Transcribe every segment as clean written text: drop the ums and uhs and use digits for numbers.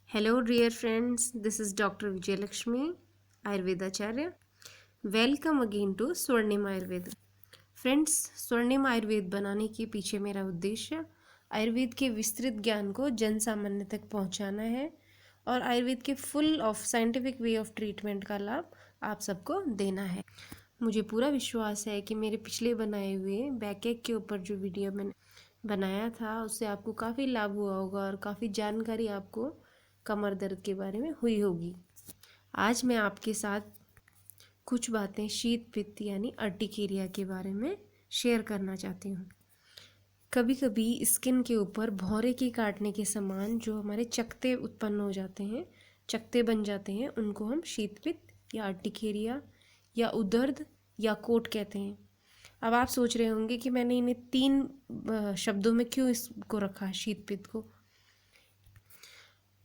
Hello, dear friends. This is Dr. Vijayalakshmi, Ayurvedacharya. Welcome again to स्वर्णिम Ayurveda. Friends, स्वर्णिम आयुर्वेद बनाने के पीछे मेरा उद्देश्य आयुर्वेद के विस्तृत ज्ञान को जन सामान्य तक पहुंचाना है और आयुर्वेद के full of scientific way of treatment का लाभ आप सबको देना है. मुझे पूरा विश्वास है कि मेरे पिछले बनाए हुए बैकएक के ऊपर जो वीडियो मैंने बनाया था उससे आपको काफ़ी लाभ हुआ होगा और काफ़ी जानकारी आपको कमर दर्द के बारे में हुई होगी. आज मैं आपके साथ कुछ बातें शीत पित्त यानी अर्टिकेरिया के बारे में शेयर करना चाहती हूँ. कभी कभी स्किन के ऊपर भौरे के काटने के समान जो हमारे चकते उत्पन्न हो जाते हैं, चकते बन जाते हैं, उनको हम शीत पित्त या अर्टिकेरिया या उदर्द या कोट कहते हैं. अब आप सोच रहे होंगे कि मैंने इन्हें 3 शब्दों में क्यों इसको रखा है, शीत पित्त को.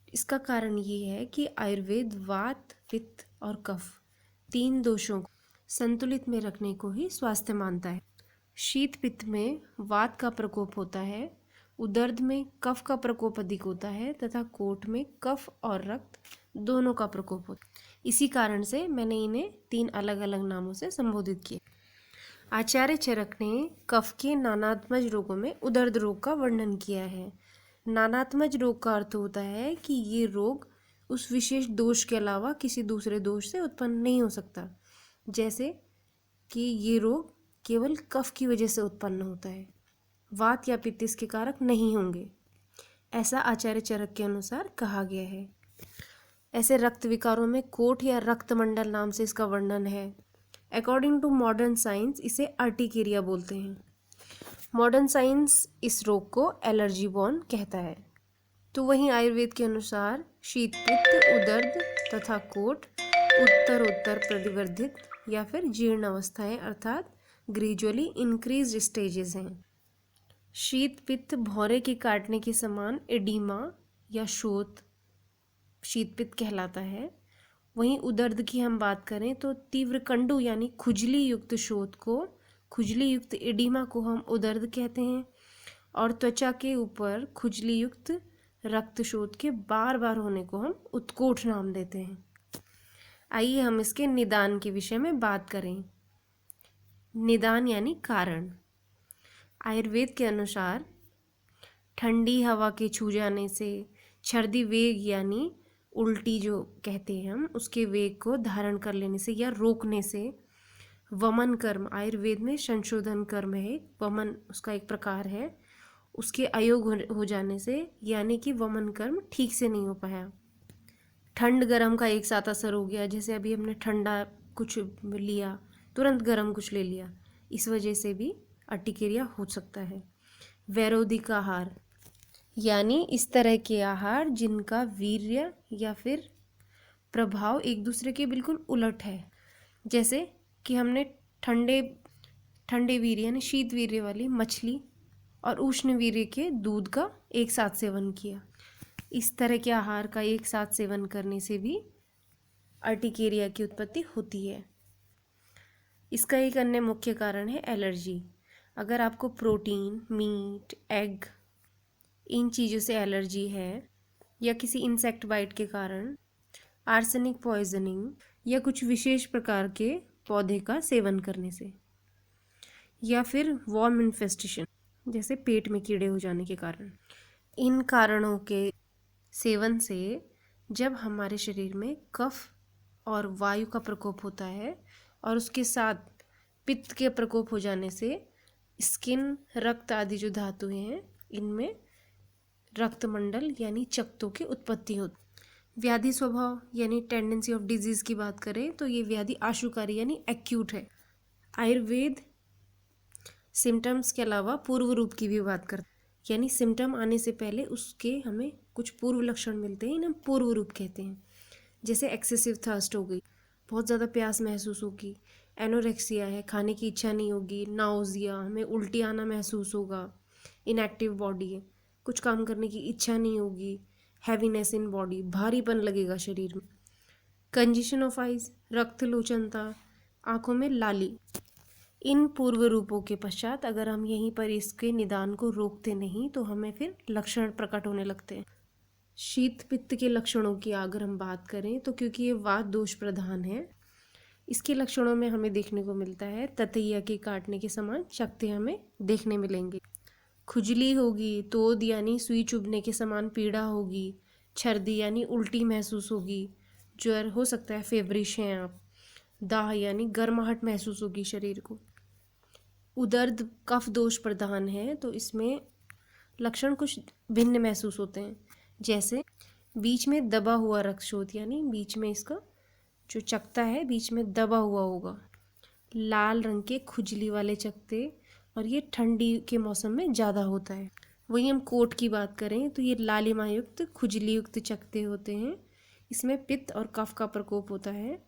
इसका कारण ये है कि आयुर्वेद वात, पित्त और कफ 3 दोषों को संतुलित में रखने को ही स्वास्थ्य मानता है. शीत पित्त में वात का प्रकोप होता है, उदर्द में कफ का प्रकोप अधिक होता है तथा कोट में कफ और रक्त दोनों का प्रकोप होता है. इसी कारण से मैंने इन्हें 3 अलग अलग नामों से संबोधित किया. आचार्य चरक ने कफ के नानात्मज रोगों में उदर्द रोग का वर्णन किया है. नानात्मज रोग का अर्थ होता है कि ये रोग उस विशेष दोष के अलावा किसी दूसरे दोष से उत्पन्न नहीं हो सकता. जैसे कि ये रोग केवल कफ की वजह से उत्पन्न होता है, वात या पित्त इसके कारक नहीं होंगे, ऐसा आचार्य चरक के अनुसार कहा गया है. ऐसे रक्त विकारों में कोट या रक्तमंडल नाम से इसका वर्णन है. अकॉर्डिंग टू मॉडर्न साइंस इसे अर्टिकेरिया बोलते हैं. मॉडर्न साइंस इस रोग को एलर्जी बॉर्न कहता है. तो वहीं आयुर्वेद के अनुसार शीत पित्त, उदर्द तथा कोट उत्तरोत्तर प्रतिवर्धित या फिर जीर्ण अवस्थाएं अर्थात ग्रेजुअली इंक्रीज्ड स्टेजेस हैं. शीत पित्त भौरे के काटने के समान एडीमा या शोथ शीत पित्त कहलाता है. वहीं उदर्द की हम बात करें तो तीव्र कंडू यानी खुजली युक्त शोथ को, खुजली युक्त एडीमा को हम उदर्द कहते हैं और त्वचा के ऊपर खुजली युक्त रक्तशोथ के बार बार होने को हम उत्कोट नाम देते हैं. आइए हम इसके निदान के विषय में बात करें. निदान यानी कारण. आयुर्वेद के अनुसार ठंडी हवा के छू जाने से, छर्दी वेग यानी उल्टी जो कहते हैं हम, उसके वेग को धारण कर लेने से या रोकने से, वमन कर्म आयुर्वेद में संशोधन कर्म है, वमन उसका एक प्रकार है, उसके अयोग हो जाने से यानी कि वमन कर्म ठीक से नहीं हो पाया, ठंड गर्म का एक साथ असर हो गया, जैसे अभी हमने ठंडा कुछ लिया तुरंत गर्म कुछ ले लिया, इस वजह से भी अर्टिकेरिया हो सकता है. वैरोधिक आहार यानी इस तरह के आहार जिनका वीर्य या फिर प्रभाव एक दूसरे के बिल्कुल उलट है, जैसे कि हमने ठंडे वीर्य यानी शीत वीर्य वाली मछली और उष्ण वीर्य के दूध का एक साथ सेवन किया. इस तरह के आहार का एक साथ सेवन करने से भी अर्टिकेरिया की उत्पत्ति होती है. इसका एक अन्य मुख्य कारण है एलर्जी. अगर आपको प्रोटीन, मीट, एग इन चीज़ों से एलर्जी है या किसी इंसेक्ट बाइट के कारण, आर्सेनिक पॉइजनिंग या कुछ विशेष प्रकार के पौधे का सेवन करने से, या फिर वॉर्म इन्फेस्टेशन जैसे पेट में कीड़े हो जाने के कारण, इन कारणों के सेवन से जब हमारे शरीर में कफ और वायु का प्रकोप होता है और उसके साथ पित्त के प्रकोप हो जाने से स्किन, रक्त आदि जो धातुएं हैं इनमें रक्तमंडल यानी चकतों की उत्पत्ति होती. व्याधि स्वभाव यानी टेंडेंसी ऑफ डिजीज़ की बात करें तो ये व्याधि आशुकारी यानी एक्यूट है. आयुर्वेद सिम्टम्स के अलावा पूर्व रूप की भी बात करता है, यानी सिम्टम आने से पहले उसके हमें कुछ पूर्व लक्षण मिलते हैं, इन्हें पूर्व रूप कहते हैं. जैसे एक्सेसिव थर्स्ट हो गई, बहुत ज़्यादा प्यास महसूस होगी, एनोरेक्सिया है, खाने की इच्छा नहीं होगी, नाउजिया हमें उल्टी आना महसूस होगा, इनएक्टिव बॉडी है, कुछ काम करने की इच्छा नहीं होगी, हैवीनेस इन बॉडी भारीपन लगेगा शरीर में, कंजेशन ऑफ आइज रक्त लोचनता, आँखों में लाली. इन पूर्व रूपों के पश्चात अगर हम यहीं पर इसके निदान को रोकते नहीं तो हमें फिर लक्षण प्रकट होने लगते हैं. शीत पित्त के लक्षणों की अगर हम बात करें तो क्योंकि ये वात दोष प्रधान है, इसके लक्षणों में हमें देखने को मिलता है ततैया के काटने के समान शक्ति हमें देखने मिलेंगे। खुजली होगी, तोद यानी सुई चुभने के समान पीड़ा होगी, छर्दी यानी उल्टी महसूस होगी, ज्वर हो सकता है, फेवरिश हैं आप, दाह यानी गर्माहट महसूस होगी शरीर को। उदर्द कफ दोष प्रधान है तो इसमें लक्षण कुछ भिन्न महसूस होते हैं, जैसे बीच में दबा हुआ रक्तशोथ यानी बीच में इसका जो चकता है बीच में दबा हुआ होगा, लाल रंग के खुजली वाले चकते, और ये ठंडी के मौसम में ज़्यादा होता है। वहीं हम कोट की बात करें तो ये लालिमा युक्त खुजली युक्त चकते होते हैं, इसमें पित्त और कफ का प्रकोप होता है।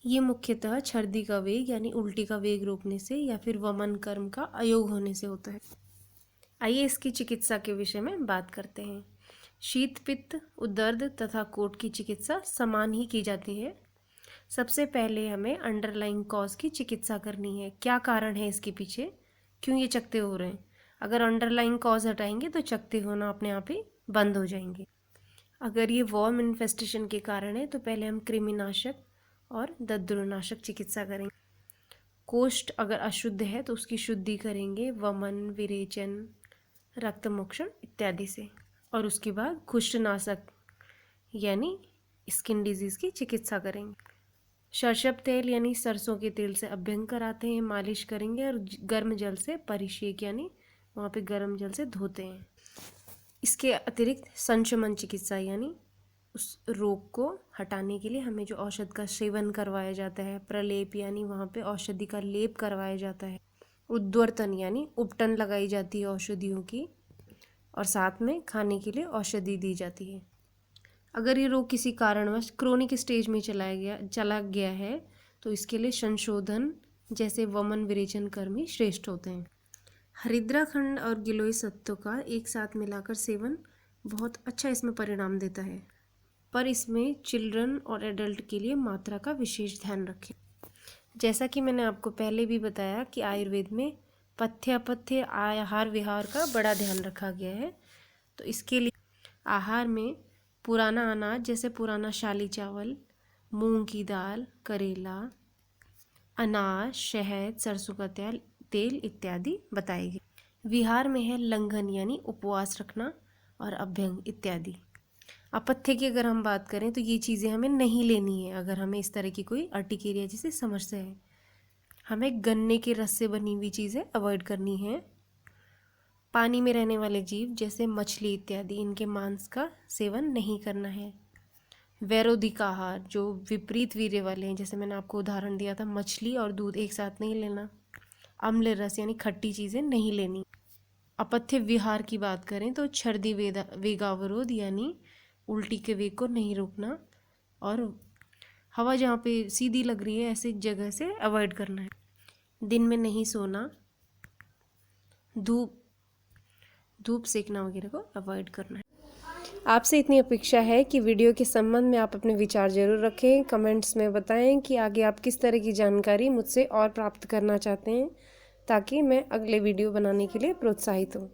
ये मुख्यतः छर्दी का वेग यानी उल्टी का वेग रोकने से या फिर वमन कर्म का अयोग होने से होता है। आइए इसकी चिकित्सा के विषय में बात करते हैं। शीत पित्त, उदर्द तथा कोट की चिकित्सा समान ही की जाती है। सबसे पहले हमें अंडरलाइंग कॉज की चिकित्सा करनी है, क्या कारण है इसके पीछे, क्यों ये चकते हो रहे हैं। अगर अंडरलाइंग कॉज हटाएंगे तो चकते होना अपने आप ही बंद हो जाएंगे। अगर ये वॉर्म इन्फेस्टेशन के कारण है तो पहले हम कृमिनाशक और दद्रुनाशक चिकित्सा करेंगे। कोष्ठ अगर अशुद्ध है तो उसकी शुद्धि करेंगे वमन, विरेचन, रक्तमोक्षण इत्यादि से, और उसके बाद कुष्ठनाशक यानी स्किन डिजीज़ की चिकित्सा करेंगे। सरसब तेल यानी सरसों के तेल से अभ्यंग कराते हैं, मालिश करेंगे और गर्म जल से परिषेक यानी वहाँ पे गर्म जल से धोते हैं। इसके अतिरिक्त संशमन चिकित्सा यानी उस रोग को हटाने के लिए हमें जो औषध का सेवन करवाया जाता है, प्रलेप यानी वहाँ पे औषधि का लेप करवाया जाता है, उद्वर्तन यानी उपटन लगाई जाती है औषधियों की, और साथ में खाने के लिए औषधि दी जाती है। अगर ये रोग किसी कारणवश क्रोनिक स्टेज में चला गया है तो इसके लिए संशोधन जैसे वमन विरेचन कर्म ही श्रेष्ठ होते हैं। हरिद्राखंड और गिलोय सत्तू का एक साथ मिलाकर सेवन बहुत अच्छा इसमें परिणाम देता है, पर इसमें चिल्ड्रन और एडल्ट के लिए मात्रा का विशेष ध्यान रखें। जैसा कि मैंने आपको पहले भी बताया कि आयुर्वेद में पथ्य अपथ्य आहार विहार का बड़ा ध्यान रखा गया है। तो इसके लिए आहार में पुराना अनाज जैसे पुराना शाली चावल, मूंग की दाल, करेला, अनाज, शहद, सरसों का तेल इत्यादि बताए गए। विहार में है लंघन यानी उपवास रखना और अभ्यंग इत्यादि। अपथ्य की अगर हम बात करें तो ये चीज़ें हमें नहीं लेनी है अगर हमें इस तरह की कोई अर्टिकेरिया जैसी समस्या है। हमें गन्ने के रस से बनी हुई चीज़ें अवॉइड करनी है। पानी में रहने वाले जीव जैसे मछली इत्यादि, इनके मांस का सेवन नहीं करना है। वैरोधिक आहार जो विपरीत वीर्य वाले हैं, जैसे मैंने आपको उदाहरण दिया था, मछली और दूध एक साथ नहीं लेना। अम्ल रस यानी खट्टी चीज़ें नहीं लेनी। अपथ्य विहार की बात करें तो छर्दी वेगावरोध यानी उल्टी के वेग को नहीं रोकना, और हवा जहाँ पे सीधी लग रही है ऐसी जगह से अवॉइड करना है। दिन में नहीं सोना, धूप सेकना वगैरह को अवॉइड करना है। आपसे इतनी अपेक्षा है कि वीडियो के संबंध में आप अपने विचार जरूर रखें, कमेंट्स में बताएं कि आगे आप किस तरह की जानकारी मुझसे और प्राप्त करना चाहते हैं, ताकि मैं अगले वीडियो बनाने के लिए प्रोत्साहित हूँ।